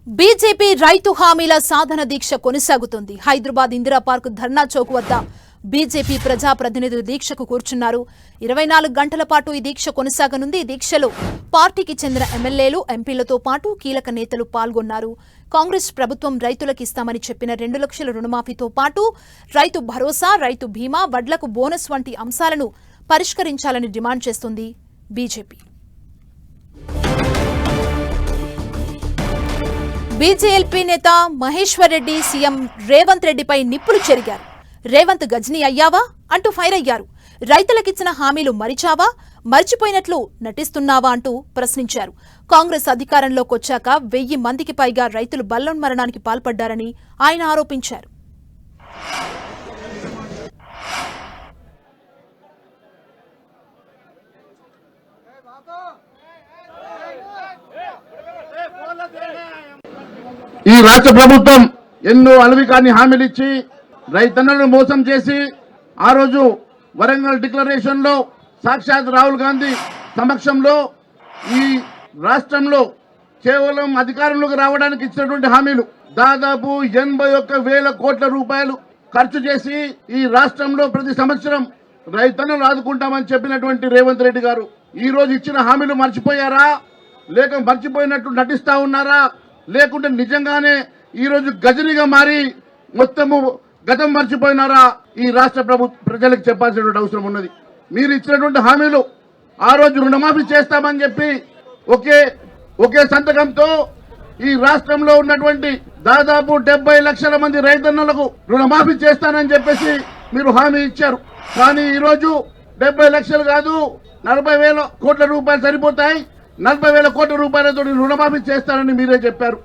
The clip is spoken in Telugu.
బీజేపీ రైతు హామీల సాధన దీక్ష కొనసాగుతుంది. హైదరాబాద్ ఇందిరా పార్క్ ధర్నా చౌక్ వద్ద బీజేపీ ప్రజాప్రతినిధులు దీక్షకు కూర్చున్నారు. 24 గంటల పాటు ఈ దీక్ష కొనసాగనుంది. ఈ దీక్షలో పార్టీకి చెందిన ఎమ్మెల్యేలు, ఎంపీలతో పాటు కీలక నేతలు పాల్గొన్నారు. కాంగ్రెస్ ప్రభుత్వం రైతులకు ఇస్తామని చెప్పిన 2 లక్షల రుణమాఫీతో పాటు రైతు భరోసా, రైతు బీమా, వడ్లకు బోనస్ వంటి అంశాలను పరిష్కరించాలని డిమాండ్ చేస్తుంది బీజేపీ. బీజేఎల్పీ నేత మహేశ్వర్ రెడ్డి సీఎం రేవంత్ రెడ్డిపై నిప్పులు చెరిగారు. రేవంత్ గజనీ అయ్యావా అంటూ ఫైర్ అయ్యారు. రైతులకిచ్చిన హామీలు మరిచావా, మర్చిపోయినట్లు నటిస్తున్నావా అంటూ ప్రశ్నించారు. కాంగ్రెస్ అధికారంలోకి వచ్చాక 1000 మందికి పైగా రైతులు బల్లోన్మరణానికి పాల్పడ్డారని ఆయన ఆరోపించారు. ఈ రాష్ట్ర ప్రభుత్వం ఎన్నో అలవికాని హామీలు ఇచ్చి రైతన్నలను మోసం చేసి ఆ రోజు వరంగల్ డిక్లరేషన్ లో సాక్షాత్ రాహుల్ గాంధీ సమక్షంలో ఈ రాష్ట్రంలో కేవలం అధికారంలోకి రావడానికి ఇచ్చినటువంటి హామీలు దాదాపు 81,000 కోట్ల రూపాయలు ఖర్చు చేసి ఈ రాష్ట్రంలో ప్రతి సంవత్సరం రైతన్నలు ఆదుకుంటామని చెప్పినటువంటి రేవంత్ రెడ్డి గారు ఈ రోజు ఇచ్చిన హామీలు మర్చిపోయారా, లేక మర్చిపోయినట్టు నటిస్తా ఉన్నారా, లేకుంటే నిజంగానే ఈ రోజు గజనిగా మారి మొత్తము గతం మర్చిపోయినారా? ఈ రాష్ట్ర ప్రజలకు చెప్పాల్సినటువంటి అవసరం ఉన్నది. మీరు ఇచ్చినటువంటి హామీలు ఆ రోజు రుణమాఫీ చేస్తామని చెప్పి ఒకే సంతకంతో ఈ రాష్ట్రంలో ఉన్నటువంటి దాదాపు 70 లక్షల మంది రైతన్నలకు రుణమాఫీ చేస్తానని చెప్పేసి మీరు హామీ ఇచ్చారు. కానీ ఈ రోజు 70 లక్షలు కాదు, 40,000 కోట్ల రూపాయలు సరిపోతాయి. 40,000 కోట్ల రూపాయలతో రుణమాఫీ చేస్తానని మీరే చెప్పారు.